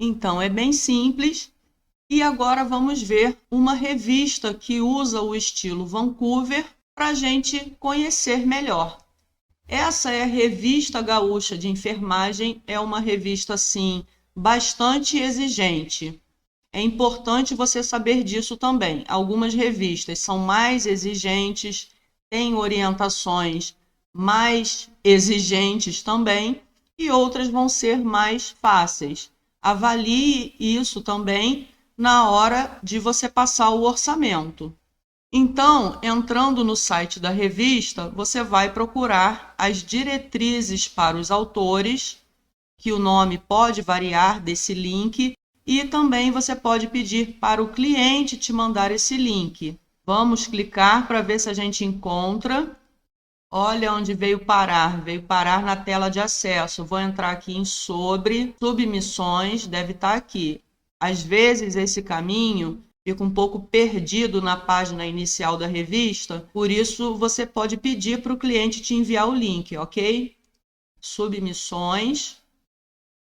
Então, é bem simples. E agora vamos ver uma revista que usa o estilo Vancouver para a gente conhecer melhor. Essa é a Revista Gaúcha de Enfermagem, é uma revista, assim, bastante exigente. É importante você saber disso também. Algumas revistas são mais exigentes, têm orientações mais exigentes também, e outras vão ser mais fáceis. Avalie isso também na hora de você passar o orçamento. Então, entrando no site da revista, você vai procurar as diretrizes para os autores, que o nome pode variar desse link, e também você pode pedir para o cliente te mandar esse link. Vamos clicar para ver se a gente encontra. Olha onde veio parar na tela de acesso. Vou entrar aqui em sobre, submissões, deve estar aqui. Às vezes esse caminho fica um pouco perdido na página inicial da revista, por isso você pode pedir para o cliente te enviar o link, ok? Submissões.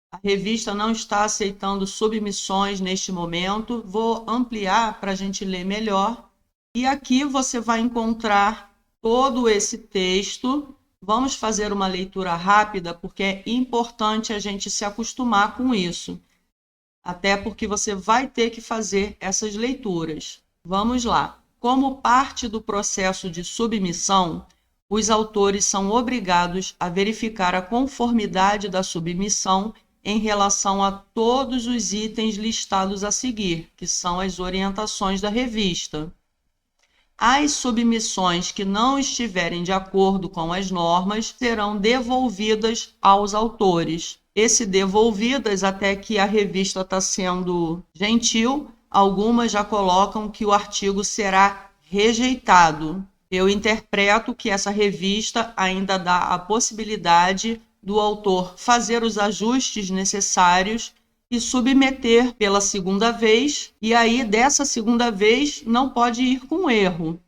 A revista não está aceitando submissões neste momento. Vou ampliar para a gente ler melhor. E aqui você vai encontrar todo esse texto. Vamos fazer uma leitura rápida, porque é importante a gente se acostumar com isso. Até porque você vai ter que fazer essas leituras. Vamos lá. Como parte do processo de submissão, os autores são obrigados a verificar a conformidade da submissão em relação a todos os itens listados a seguir, que são as orientações da revista. As submissões que não estiverem de acordo com as normas serão devolvidas aos autores. Esse devolvidas, até que a revista está sendo gentil, algumas já colocam que o artigo será rejeitado. Eu interpreto que essa revista ainda dá a possibilidade do autor fazer os ajustes necessários e submeter pela segunda vez, e aí dessa segunda vez não pode ir com erro.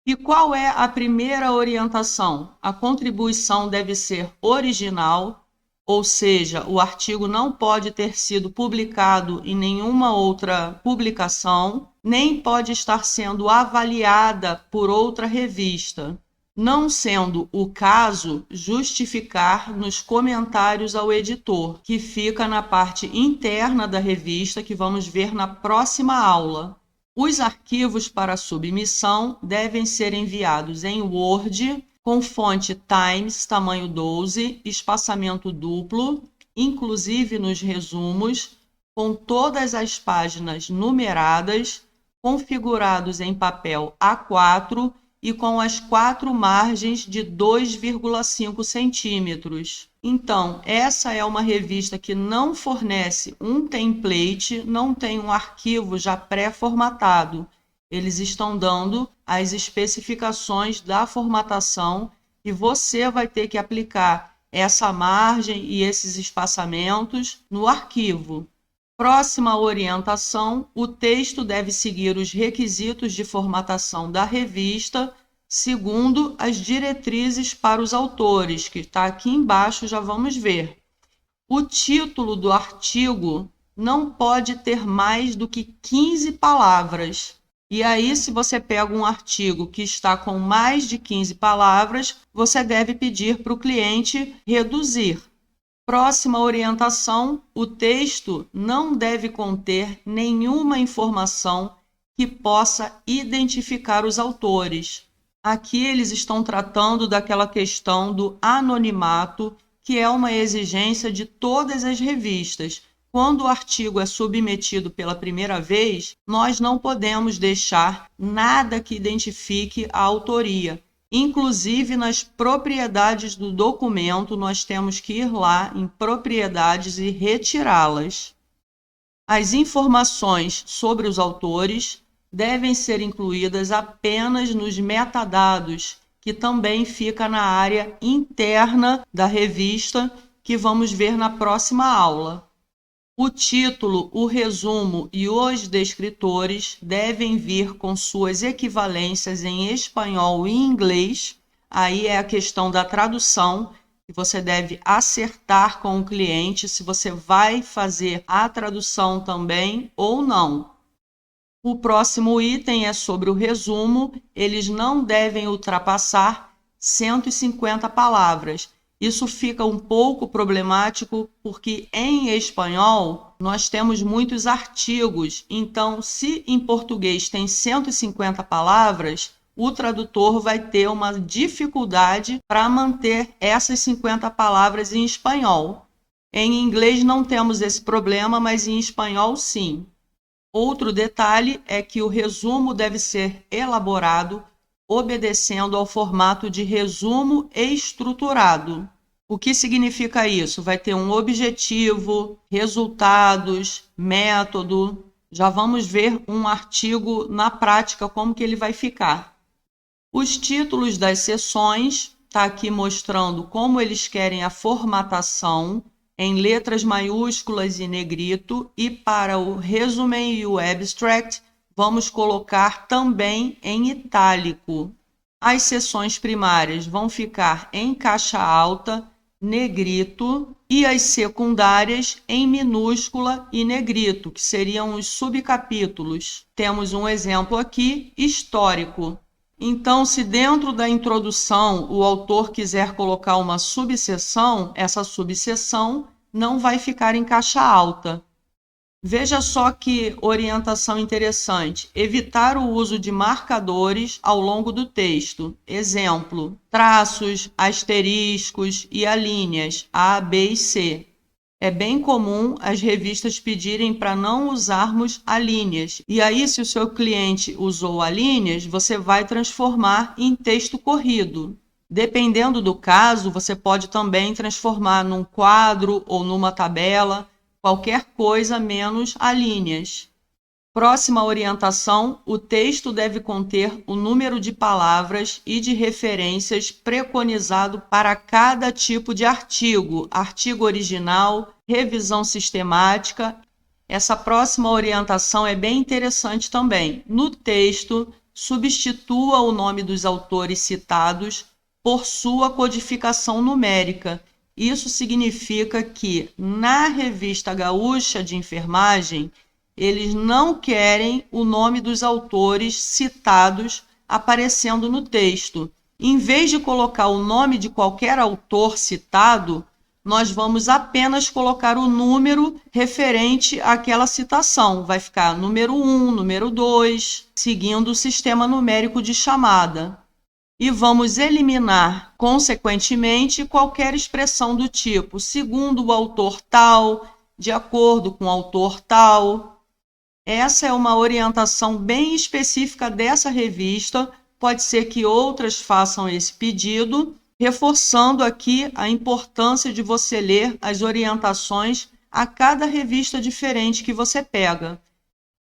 E qual é a primeira orientação? A contribuição deve ser original, ou seja, o artigo não pode ter sido publicado em nenhuma outra publicação, nem pode estar sendo avaliada por outra revista. Não sendo o caso, justificar nos comentários ao editor, que fica na parte interna da revista, que vamos ver na próxima aula. Os arquivos para submissão devem ser enviados em Word, com fonte Times, tamanho 12, espaçamento duplo, inclusive nos resumos, com todas as páginas numeradas, configurados em papel A4, e com as 4 margens de 2,5 centímetros. Então, essa é uma revista que não fornece um template, não tem um arquivo já pré-formatado. Eles estão dando as especificações da formatação e você vai ter que aplicar essa margem e esses espaçamentos no arquivo. Próxima orientação, o texto deve seguir os requisitos de formatação da revista, segundo as diretrizes para os autores, que está aqui embaixo, já vamos ver. O título do artigo não pode ter mais do que 15 palavras. E aí, se você pega um artigo que está com mais de 15 palavras, você deve pedir para o cliente reduzir. Próxima orientação, o texto não deve conter nenhuma informação que possa identificar os autores. Aqui eles estão tratando daquela questão do anonimato, que é uma exigência de todas as revistas. Quando o artigo é submetido pela primeira vez, nós não podemos deixar nada que identifique a autoria. Inclusive, nas propriedades do documento, nós temos que ir lá em propriedades e retirá-las. As informações sobre os autores devem ser incluídas apenas nos metadados, que também fica na área interna da revista, que vamos ver na próxima aula. O título, o resumo e os descritores devem vir com suas equivalências em espanhol e inglês. Aí é a questão da tradução. que você deve acertar com o cliente se você vai fazer a tradução também ou não. O próximo item é sobre o resumo. Eles não devem ultrapassar 150 palavras. Isso fica um pouco problemático porque em espanhol nós temos muitos artigos. Então, se em português tem 150 palavras, o tradutor vai ter uma dificuldade para manter essas 50 palavras em espanhol. Em inglês não temos esse problema, mas em espanhol sim. Outro detalhe é que o resumo deve ser elaborado obedecendo ao formato de resumo estruturado. O que significa isso? Vai ter um objetivo, resultados, método. Já vamos ver um artigo na prática como que ele vai ficar. Os títulos das seções, está aqui mostrando como eles querem a formatação em letras maiúsculas e negrito, e para o resumen e o abstract, vamos colocar também em itálico. As seções primárias vão ficar em caixa alta, negrito, e as secundárias em minúscula e negrito, que seriam os subcapítulos. Temos um exemplo aqui, histórico. Então, se dentro da introdução o autor quiser colocar uma subseção, essa subseção não vai ficar em caixa alta. Veja só que orientação interessante. Evitar o uso de marcadores ao longo do texto. Exemplo, traços, asteriscos e alíneas A, B e C. É bem comum as revistas pedirem para não usarmos alíneas. E aí, se o seu cliente usou alíneas, você vai transformar em texto corrido. Dependendo do caso, você pode também transformar num quadro ou numa tabela, qualquer coisa menos alíneas. Próxima orientação, o texto deve conter o número de palavras e de referências preconizado para cada tipo de artigo, artigo original, revisão sistemática. Essa próxima orientação é bem interessante também. No texto, substitua o nome dos autores citados por sua codificação numérica. Isso significa que, na Revista Gaúcha de Enfermagem, eles não querem o nome dos autores citados aparecendo no texto. Em vez de colocar o nome de qualquer autor citado, nós vamos apenas colocar o número referente àquela citação. Vai ficar número 1, número 2, seguindo o sistema numérico de chamada. E vamos eliminar, consequentemente, qualquer expressão do tipo segundo o autor tal, de acordo com o autor tal. Essa é uma orientação bem específica dessa revista. Pode ser que outras façam esse pedido, reforçando aqui a importância de você ler as orientações a cada revista diferente que você pega.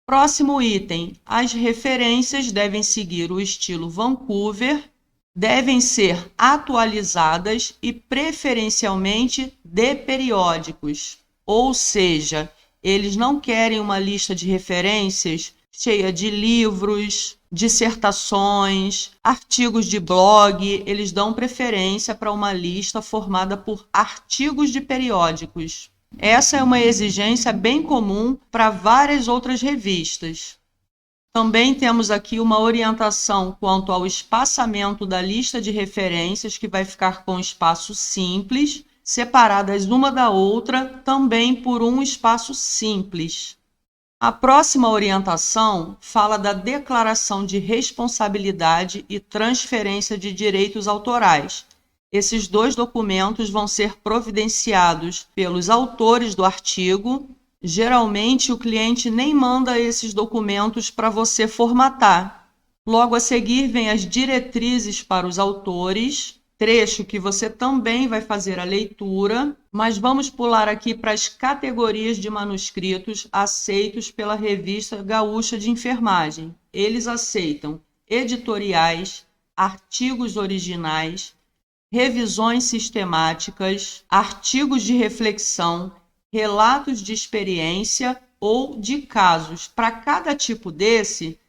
Próximo item, as referências devem seguir o estilo Vancouver, devem ser atualizadas e preferencialmente de periódicos, ou seja, eles não querem uma lista de referências cheia de livros, dissertações, artigos de blog. Eles dão preferência para uma lista formada por artigos de periódicos. Essa é uma exigência bem comum para várias outras revistas. Também temos aqui uma orientação quanto ao espaçamento da lista de referências, que vai ficar com espaço simples, separadas uma da outra, também por um espaço simples. A próxima orientação fala da declaração de responsabilidade e transferência de direitos autorais. Esses dois documentos vão ser providenciados pelos autores do artigo. Geralmente, o cliente nem manda esses documentos para você formatar. Logo a seguir, vem as diretrizes para os autores, trecho que você também vai fazer a leitura, mas vamos pular aqui para as categorias de manuscritos aceitos pela Revista Gaúcha de Enfermagem. Eles aceitam editoriais, artigos originais, revisões sistemáticas, artigos de reflexão, relatos de experiência ou de casos. Para cada tipo desse,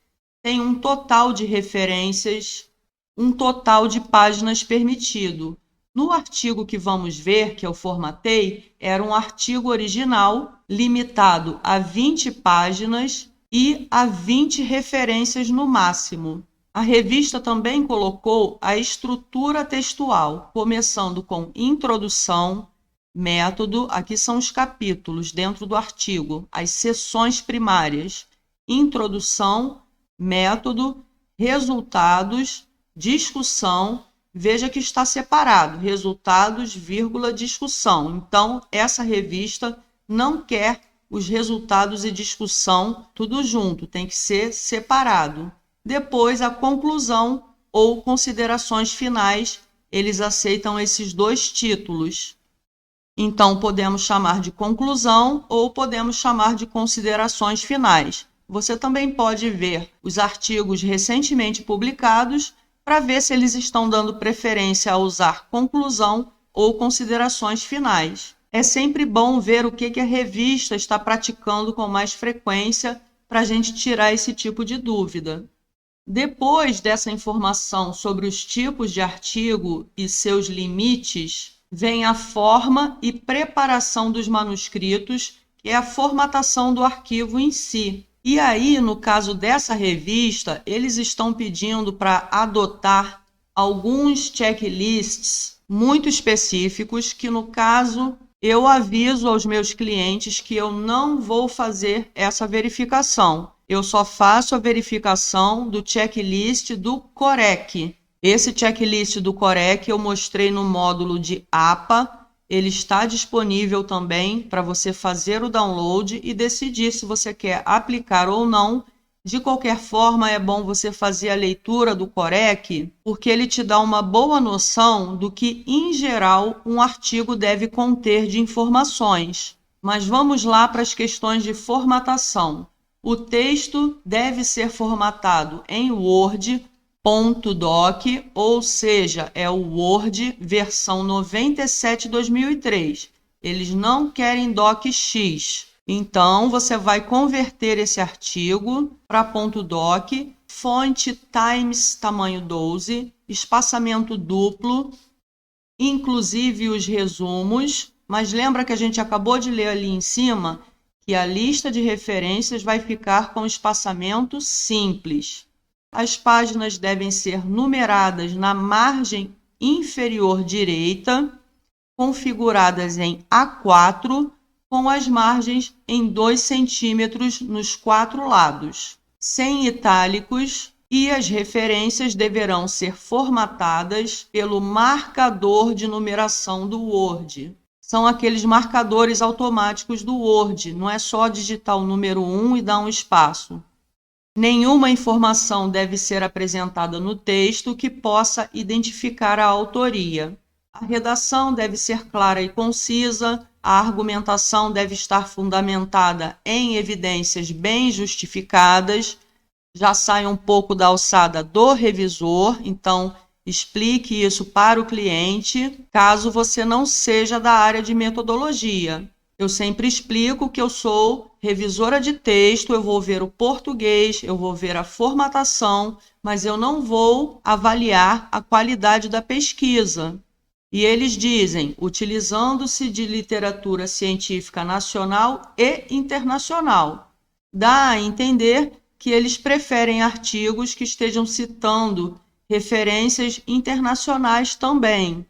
tem um total de referências, um total de páginas permitido. No artigo que vamos ver, que eu formatei, era um artigo original, limitado a 20 páginas e a 20 referências no máximo. A revista também colocou a estrutura textual, começando com introdução, método, aqui são os capítulos dentro do artigo, as seções primárias, introdução, método, resultados, discussão. Veja que está separado, resultados, vírgula, discussão. Então, essa revista não quer os resultados e discussão tudo junto, tem que ser separado. Depois, a conclusão ou considerações finais, eles aceitam esses dois títulos. Então, podemos chamar de conclusão ou podemos chamar de considerações finais. Você também pode ver os artigos recentemente publicados para ver se eles estão dando preferência a usar conclusão ou considerações finais. É sempre bom ver o que a revista está praticando com mais frequência para a gente tirar esse tipo de dúvida. Depois dessa informação sobre os tipos de artigo e seus limites, vem a forma e preparação dos manuscritos, que é a formatação do arquivo em si. E aí, no caso dessa revista, eles estão pedindo para adotar alguns checklists muito específicos, que no caso eu aviso aos meus clientes que eu não vou fazer essa verificação. Eu só faço a verificação do checklist do Corec. Esse checklist do Corec eu mostrei no módulo de APA. Ele está disponível também para você fazer o download e decidir se você quer aplicar ou não. De qualquer forma, é bom você fazer a leitura do Corec, porque ele te dá uma boa noção do que, em geral, um artigo deve conter de informações. Mas vamos lá para as questões de formatação. O texto deve ser formatado em Word, .doc, ou seja, é o Word versão 97/2003. Eles não querem docx. Então, você vai converter esse artigo para .doc, fonte Times tamanho 12, espaçamento duplo, inclusive os resumos. Mas lembra que a gente acabou de ler ali em cima que a lista de referências vai ficar com espaçamento simples. As páginas devem ser numeradas na margem inferior direita, configuradas em A4, com as margens em 2 centímetros nos 4 lados, sem itálicos, e as referências deverão ser formatadas pelo marcador de numeração do Word. São aqueles marcadores automáticos do Word, não é só digitar o número 1 e dar um espaço. Nenhuma informação deve ser apresentada no texto que possa identificar a autoria. A redação deve ser clara e concisa, a argumentação deve estar fundamentada em evidências bem justificadas. Já sai um pouco da alçada do revisor, então explique isso para o cliente, caso você não seja da área de metodologia. Eu sempre explico que eu sou revisora de texto, eu vou ver o português, eu vou ver a formatação, mas eu não vou avaliar a qualidade da pesquisa. E eles dizem, utilizando-se de literatura científica nacional e internacional. Dá a entender que eles preferem artigos que estejam citando referências internacionais também.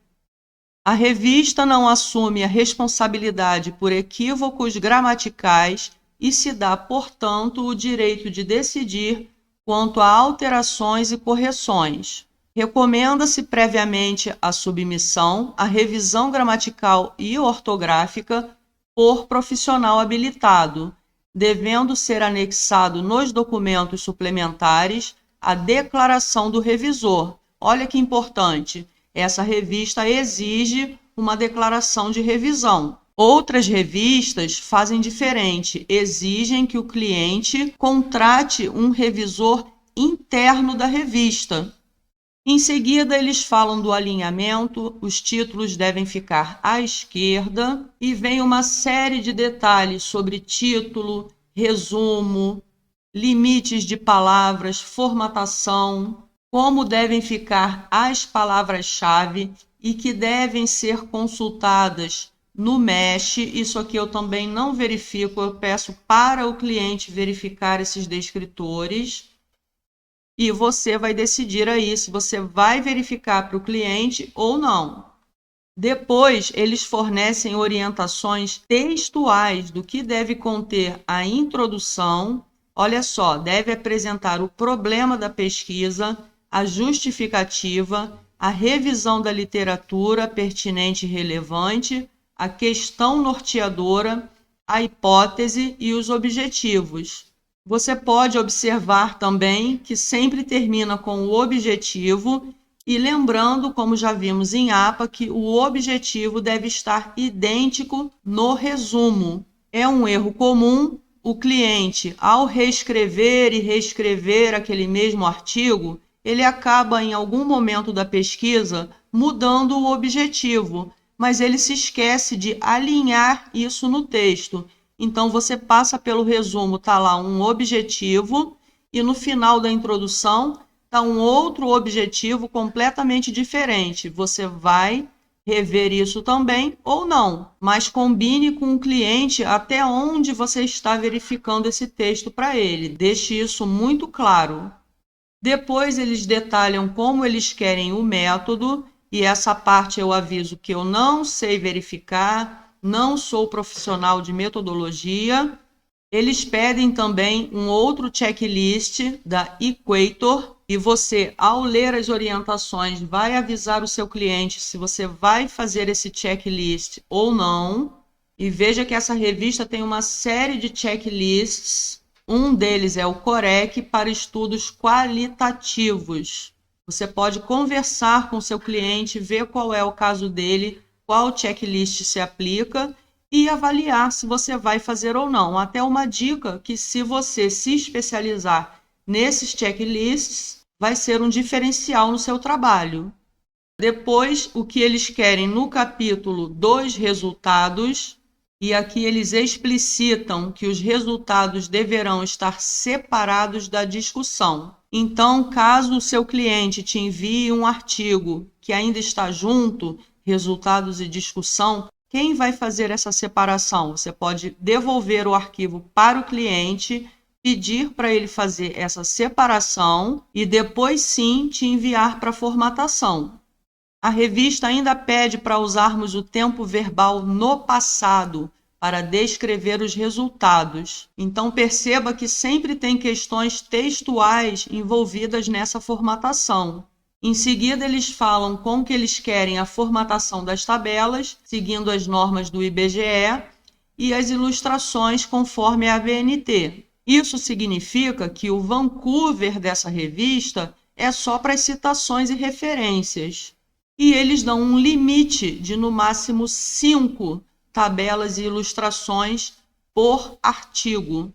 A revista não assume a responsabilidade por equívocos gramaticais e se dá, portanto, o direito de decidir quanto a alterações e correções. Recomenda-se previamente a submissão, a revisão gramatical e ortográfica por profissional habilitado, devendo ser anexado nos documentos suplementares a declaração do revisor. Olha que importante! Essa revista exige uma declaração de revisão. Outras revistas fazem diferente, exigem que o cliente contrate um revisor interno da revista. Em seguida, eles falam do alinhamento, os títulos devem ficar à esquerda e vem uma série de detalhes sobre título, resumo, limites de palavras, formatação. como devem ficar as palavras-chave e que devem ser consultadas no Mesh. Isso aqui eu também não verifico, eu peço para o cliente verificar esses descritores. E você vai decidir aí se você vai verificar para o cliente ou não. Depois, eles fornecem orientações textuais do que deve conter a introdução. Olha só, deve apresentar o problema da pesquisa, a justificativa, a revisão da literatura pertinente e relevante, a questão norteadora, a hipótese e os objetivos. Você pode observar também que sempre termina com o objetivo e lembrando, como já vimos em APA, que o objetivo deve estar idêntico no resumo. É um erro comum o cliente, ao reescrever e reescrever aquele mesmo artigo, ele acaba em algum momento da pesquisa mudando o objetivo, mas ele se esquece de alinhar isso no texto. Então, você passa pelo resumo, está lá um objetivo, e no final da introdução está um outro objetivo completamente diferente. Você vai rever isso também ou não, mas combine com o cliente até onde você está verificando esse texto para ele. Deixe isso muito claro. Depois, eles detalham como eles querem o método, e essa parte eu aviso que eu não sei verificar. Não sou profissional de metodologia. Eles pedem também um outro checklist da Equator e você, ao ler as orientações, vai avisar o seu cliente se você vai fazer esse checklist ou não. E veja que essa revista tem uma série de checklists. Um deles é o Corec para estudos qualitativos. Você pode conversar com o seu cliente, ver qual é o caso dele, qual checklist se aplica e avaliar se você vai fazer ou não. Até uma dica que se você se especializar nesses checklists, vai ser um diferencial no seu trabalho. Depois, o que eles querem no capítulo dos resultados, e aqui eles explicitam que os resultados deverão estar separados da discussão. Então, caso o seu cliente te envie um artigo que ainda está junto, resultados e discussão, quem vai fazer essa separação? Você pode devolver o arquivo para o cliente, pedir para ele fazer essa separação e depois sim te enviar para formatação. A revista ainda pede para usarmos o tempo verbal no passado para descrever os resultados. Então perceba que sempre tem questões textuais envolvidas nessa formatação. Em seguida, eles falam como que eles querem a formatação das tabelas, seguindo as normas do IBGE, e as ilustrações conforme a ABNT. Isso significa que o Vancouver dessa revista é só para as citações e referências. E eles dão um limite de, no máximo, 5 tabelas e ilustrações por artigo.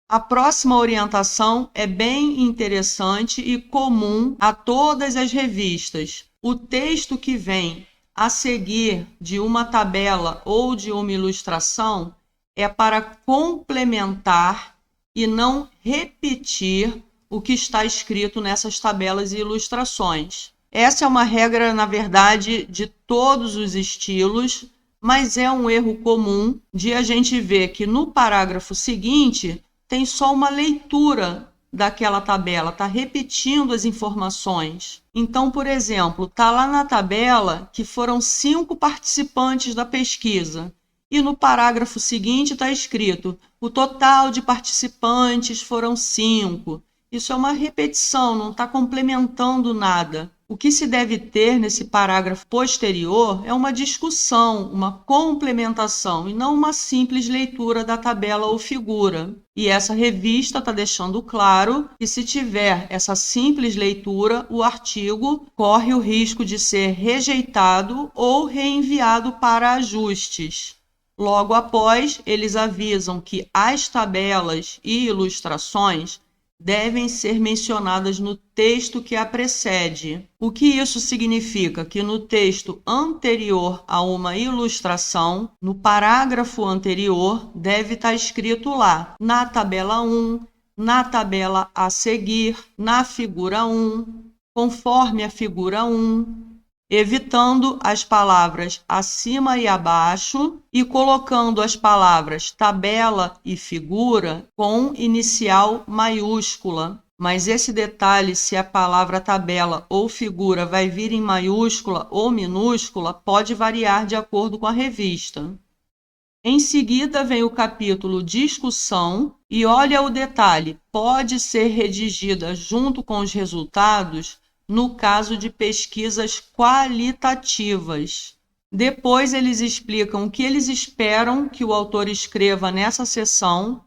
A próxima orientação é bem interessante e comum a todas as revistas. O texto que vem a seguir de uma tabela ou de uma ilustração é para complementar e não repetir o que está escrito nessas tabelas e ilustrações. Essa é uma regra, na verdade, de todos os estilos, mas é um erro comum de a gente ver que no parágrafo seguinte tem só uma leitura daquela tabela, está repetindo as informações. Então, por exemplo, está lá na tabela que foram 5 participantes da pesquisa e no parágrafo seguinte está escrito o total de participantes foram 5. Isso é uma repetição, não está complementando nada. O que se deve ter nesse parágrafo posterior é uma discussão, uma complementação, e não uma simples leitura da tabela ou figura. E essa revista está deixando claro que se tiver essa simples leitura, o artigo corre o risco de ser rejeitado ou reenviado para ajustes. Logo após, eles avisam que as tabelas e ilustrações devem ser mencionadas no texto que a precede. O que isso significa? Que no texto anterior a uma ilustração, no parágrafo anterior, deve estar escrito lá, na tabela 1, na tabela a seguir, na figura 1. conforme a figura 1, evitando as palavras acima e abaixo e colocando as palavras tabela e figura com inicial maiúscula. Mas esse detalhe, se a palavra tabela ou figura vai vir em maiúscula ou minúscula, pode variar de acordo com a revista. Em seguida vem o capítulo Discussão e olha o detalhe, pode ser redigida junto com os resultados no caso de pesquisas qualitativas. Depois eles explicam o que eles esperam que o autor escreva nessa seção.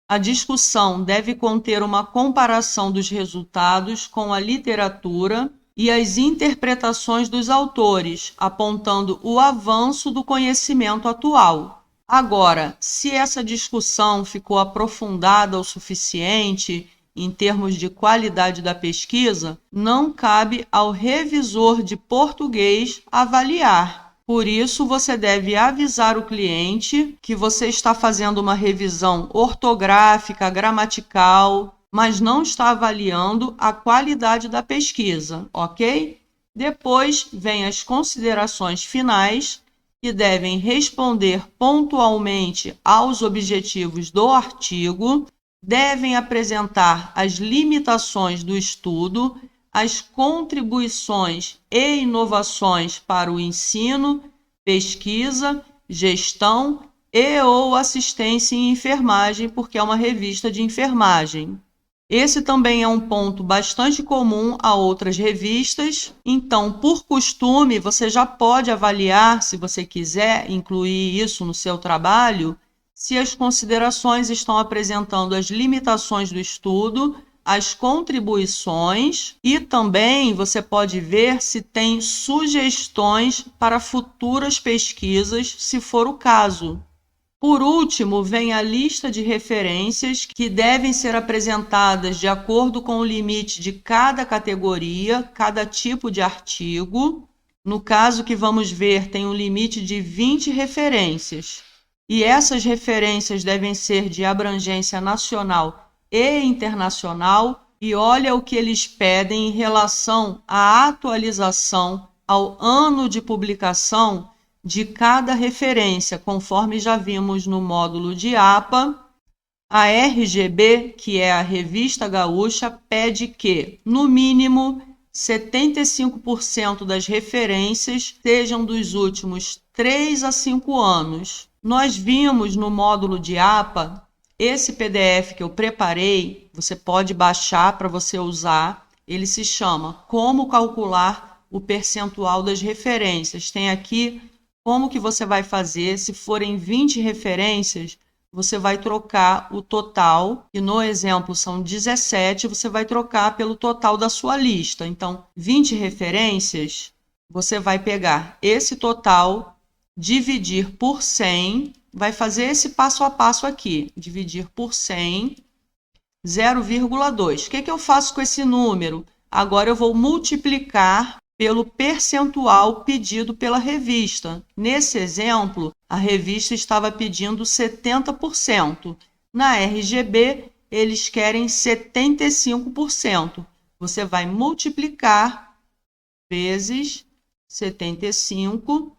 A discussão deve conter uma comparação dos resultados com a literatura e as interpretações dos autores, apontando o avanço do conhecimento atual. Agora, se essa discussão ficou aprofundada o suficiente em termos de qualidade da pesquisa, não cabe ao revisor de português avaliar. Por isso, você deve avisar o cliente que você está fazendo uma revisão ortográfica, gramatical, mas não está avaliando a qualidade da pesquisa, ok? Depois vem as considerações finais, que devem responder pontualmente aos objetivos do artigo, devem apresentar as limitações do estudo, as contribuições e inovações para o ensino, pesquisa, gestão e/ou assistência em enfermagem, porque é uma revista de enfermagem. Esse também é um ponto bastante comum a outras revistas, então, por costume, você já pode avaliar, se você quiser incluir isso no seu trabalho, se as considerações estão apresentando as limitações do estudo, as contribuições e também você pode ver se tem sugestões para futuras pesquisas, se for o caso. Por último, vem a lista de referências que devem ser apresentadas de acordo com o limite de cada categoria, cada tipo de artigo. No caso que vamos ver, tem um limite de 20 referências. E essas referências devem ser de abrangência nacional e internacional, e olha o que eles pedem em relação à atualização ao ano de publicação de cada referência, conforme já vimos no módulo de APA. A RGB, que é a Revista Gaúcha, pede que, no mínimo, 75% das referências sejam dos últimos 3 a 5 anos. Nós vimos no módulo de APA, esse PDF que eu preparei, você pode baixar para você usar, ele se chama Como Calcular o Percentual das Referências. Tem aqui como que você vai fazer, se forem 20 referências, você vai trocar o total, e no exemplo são 17, você vai trocar pelo total da sua lista. Então, 20 referências, você vai pegar esse total, dividir por 100, vai fazer esse passo a passo aqui, dividir por 100, 0,2. O que eu faço com esse número? Agora eu vou multiplicar pelo percentual pedido pela revista. Nesse exemplo, a revista estava pedindo 70%. Na RGB, eles querem 75%. Você vai multiplicar vezes 75.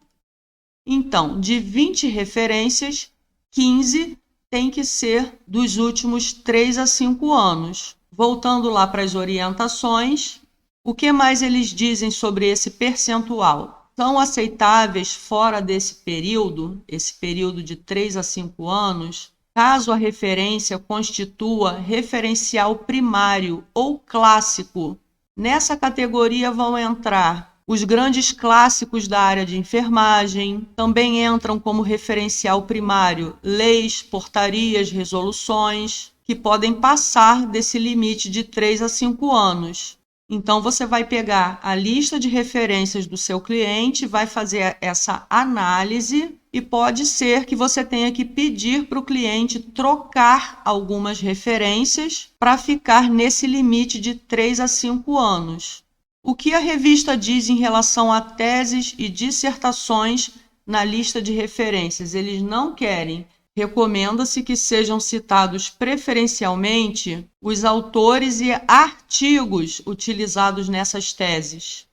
Então, de 20 referências, 15 tem que ser dos últimos 3 a 5 anos. Voltando lá para as orientações, o que mais eles dizem sobre esse percentual? São aceitáveis fora desse período, esse período de 3 a 5 anos, caso a referência constitua referencial primário ou clássico. Nessa categoria vão entrar os grandes clássicos da área de enfermagem, também entram como referencial primário leis, portarias, resoluções, que podem passar desse limite de 3 a 5 anos. Então, você vai pegar a lista de referências do seu cliente, vai fazer essa análise e pode ser que você tenha que pedir para o cliente trocar algumas referências para ficar nesse limite de 3 a 5 anos. O que a revista diz em relação a teses e dissertações na lista de referências? Eles não querem Recomenda-se que sejam citados preferencialmente os autores e artigos utilizados nessas teses.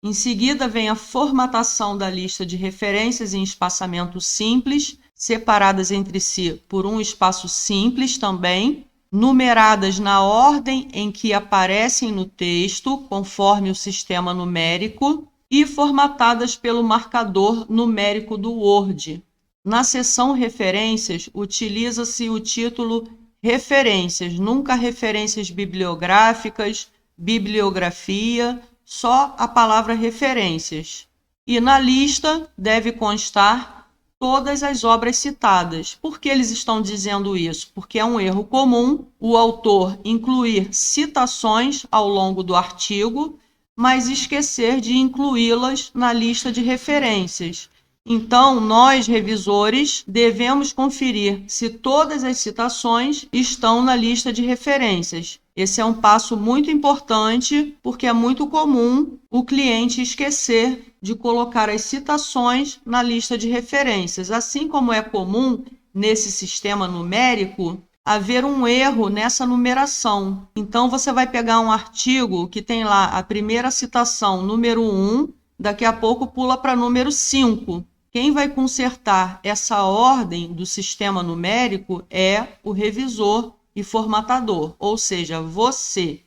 Em seguida, vem a formatação da lista de referências em espaçamento simples, separadas entre si por um espaço simples também, numeradas na ordem em que aparecem no texto, conforme o sistema numérico, e formatadas pelo marcador numérico do Word. Na seção Referências, utiliza-se o título Referências, nunca referências bibliográficas, bibliografia, só a palavra referências. E na lista deve constar todas as obras citadas. Por que eles estão dizendo isso? Porque é um erro comum o autor incluir citações ao longo do artigo, mas esquecer de incluí-las na lista de referências. Então, nós, revisores, devemos conferir se todas as citações estão na lista de referências. Esse é um passo muito importante, porque é muito comum o cliente esquecer de colocar as citações na lista de referências. Assim como é comum, nesse sistema numérico, haver um erro nessa numeração. Então, você vai pegar um artigo que tem lá a primeira citação, número 1, daqui a pouco pula para número 5. Quem vai consertar essa ordem do sistema numérico é o revisor e formatador, ou seja, você.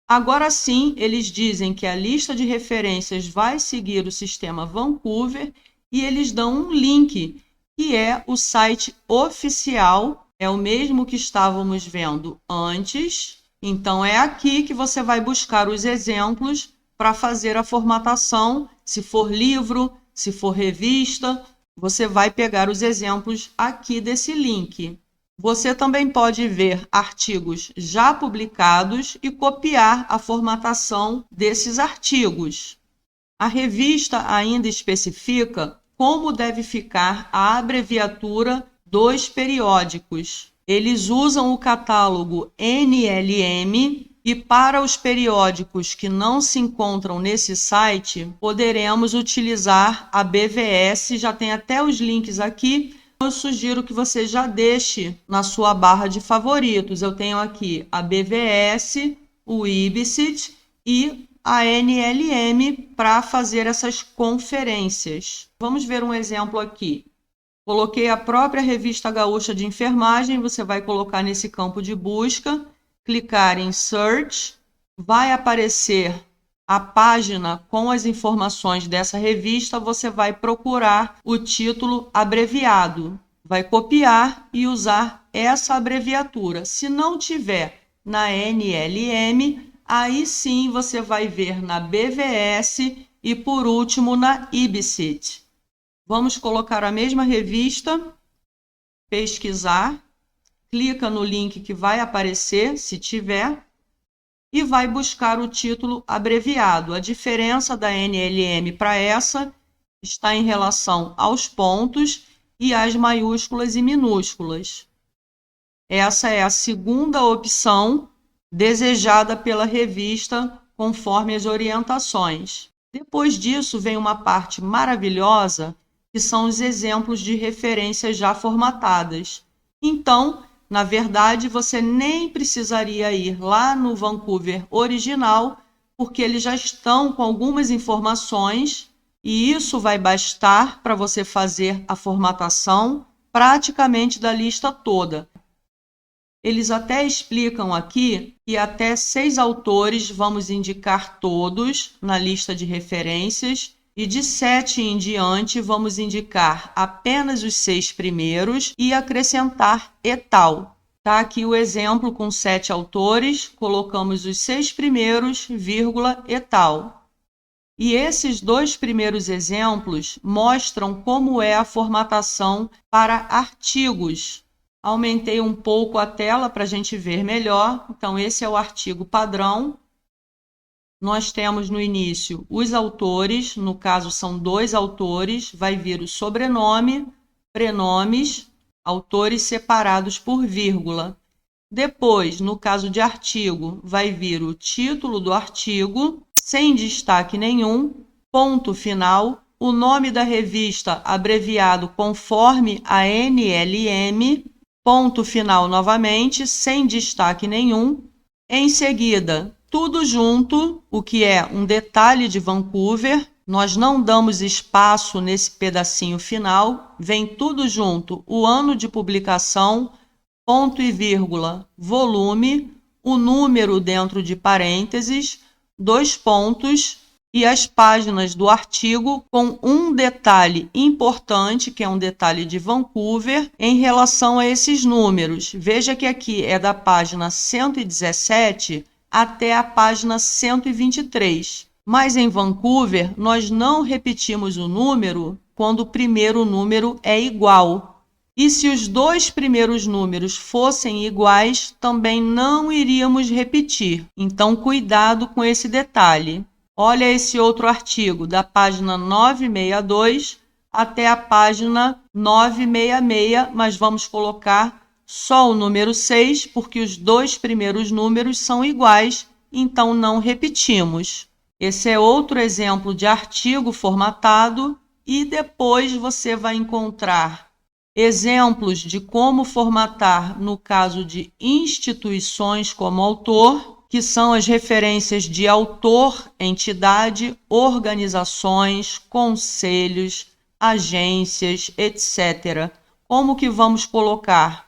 Agora sim, eles dizem que a lista de referências vai seguir o sistema Vancouver e eles dão um link, que é o site oficial, é o mesmo que estávamos vendo antes. Então, é aqui que você vai buscar os exemplos para fazer a formatação, se for livro, se for revista, você vai pegar os exemplos aqui desse link. Você também pode ver artigos já publicados e copiar a formatação desses artigos. A revista ainda especifica como deve ficar a abreviatura dos periódicos. Eles usam o catálogo NLM e para os periódicos que não se encontram nesse site, poderemos utilizar a BVS, já tem até os links aqui. Eu sugiro que você já deixe na sua barra de favoritos. Eu tenho aqui a BVS, o IBCIT e a NLM para fazer essas conferências. Vamos ver um exemplo aqui. Coloquei a própria Revista Gaúcha de Enfermagem, você vai colocar nesse campo de busca, clicar em Search, vai aparecer a página com as informações dessa revista, você vai procurar o título abreviado, vai copiar e usar essa abreviatura. Se não tiver na NLM, aí sim você vai ver na BVS e por último na IBCIT. Vamos colocar a mesma revista, pesquisar, clica no link que vai aparecer, se tiver, e vai buscar o título abreviado. A diferença da NLM para essa está em relação aos pontos e às maiúsculas e minúsculas. Essa é a segunda opção desejada pela revista, conforme as orientações. Depois disso, vem uma parte maravilhosa, que são os exemplos de referências já formatadas. Então, na verdade, você nem precisaria ir lá no Vancouver original, porque eles já estão com algumas informações e isso vai bastar para você fazer a formatação praticamente da lista toda. Eles até explicam aqui que até 6 autores vamos indicar todos na lista de referências e de 7 em diante vamos indicar apenas os 6 primeiros e acrescentar e tal. Está aqui o exemplo com 7 autores, colocamos os 6 primeiros, vírgula, e tal. E esses 2 primeiros exemplos mostram como é a formatação para artigos. Aumentei um pouco a tela para a gente ver melhor. Então, esse é o artigo padrão. Nós temos no início os autores, no caso são 2 autores, vai vir o sobrenome, prenomes, autores separados por vírgula. Depois, no caso de artigo, vai vir o título do artigo, sem destaque nenhum, ponto final o nome da revista abreviado conforme a NLM, ponto final novamente, sem destaque nenhum. Em seguida, tudo junto, o que é um detalhe de Vancouver. Nós não damos espaço nesse pedacinho final, vem tudo junto, o ano de publicação, ponto e vírgula, volume, o número dentro de parênteses, 2 pontos e as páginas do artigo com um detalhe importante, que é um detalhe de Vancouver, em relação a esses números. Veja que aqui é da página 117 até a página 123. Mas em Vancouver, nós não repetimos o número quando o primeiro número é igual. E se os 2 primeiros números fossem iguais, também não iríamos repetir. Então, cuidado com esse detalhe. Olha esse outro artigo, da página 962 até a página 966, mas vamos colocar só o número 6, porque os 2 primeiros números são iguais, então não repetimos. Esse é outro exemplo de artigo formatado e depois você vai encontrar exemplos de como formatar no caso de instituições como autor, que são as referências de autor, entidade, organizações, conselhos, agências, etc. Como que vamos colocar?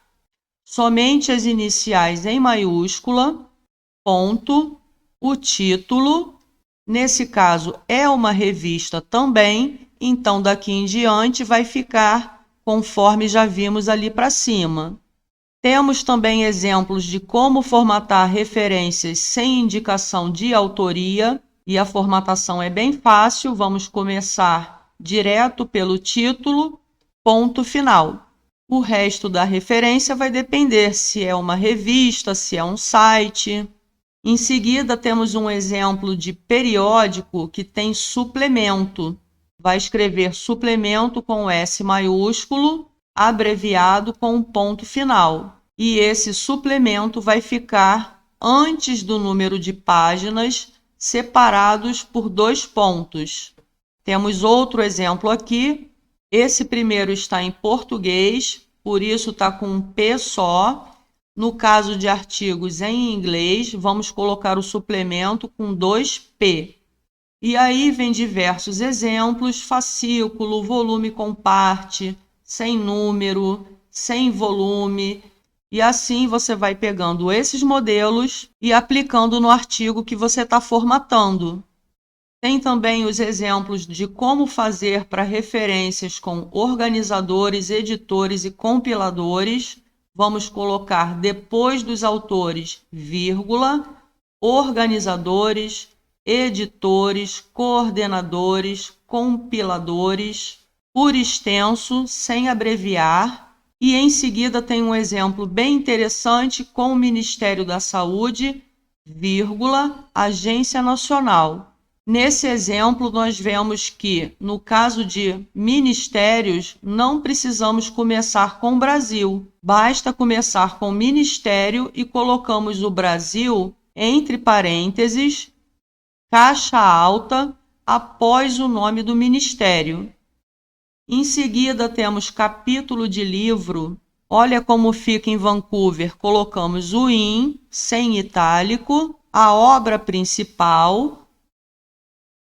Somente as iniciais em maiúscula, ponto, o título. Nesse caso, é uma revista também, então daqui em diante vai ficar conforme já vimos ali para cima. Temos também exemplos de como formatar referências sem indicação de autoria, e a formatação é bem fácil, vamos começar direto pelo título, ponto final. O resto da referência vai depender se é uma revista, se é um site. Em seguida, temos um exemplo de periódico que tem suplemento. Vai escrever suplemento com S maiúsculo, abreviado com um ponto final. E esse suplemento vai ficar antes do número de páginas, separados por 2 pontos. Temos outro exemplo aqui. Esse primeiro está em português, por isso está com um P só. No caso de artigos em inglês, vamos colocar o suplemento com 2 P. E aí vem diversos exemplos, fascículo, volume com parte, sem número, sem volume. E assim você vai pegando esses modelos e aplicando no artigo que você está formatando. Tem também os exemplos de como fazer para referências com organizadores, editores e compiladores. Vamos colocar depois dos autores, vírgula, organizadores, editores, coordenadores, compiladores, por extenso, sem abreviar. E em seguida tem um exemplo bem interessante com o Ministério da Saúde, vírgula, Agência Nacional. Nesse exemplo, nós vemos que, no caso de ministérios, não precisamos começar com o Brasil. Basta começar com Ministério e colocamos o Brasil entre parênteses, caixa alta, após o nome do ministério. Em seguida, temos capítulo de livro. Olha como fica em Vancouver. Colocamos o IN, sem itálico, a obra principal.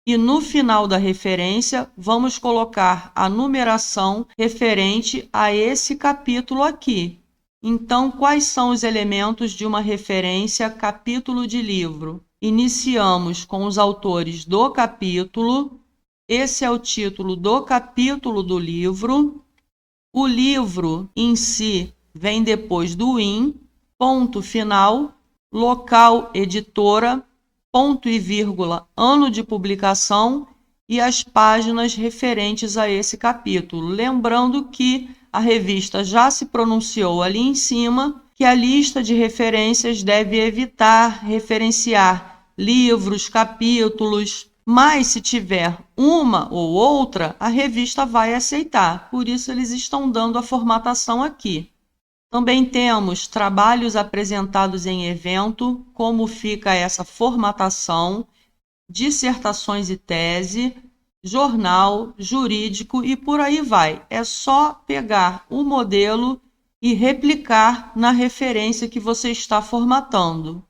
E no final da referência, vamos colocar a numeração referente a esse capítulo aqui. Então, quais são os elementos de uma referência capítulo de livro? Iniciamos com os autores do capítulo. Esse é o título do capítulo do livro. O livro em si vem depois do IN, ponto final, local, editora, ponto e vírgula, ano de publicação e as páginas referentes a esse capítulo. Lembrando que a revista já se pronunciou ali em cima que a lista de referências deve evitar referenciar livros, capítulos, mas se tiver uma ou outra, a revista vai aceitar. Por isso eles estão dando a formatação aqui. Também temos trabalhos apresentados em evento, como fica essa formatação, dissertações e tese, jornal, jurídico e por aí vai. É só pegar o modelo e replicar na referência que você está formatando.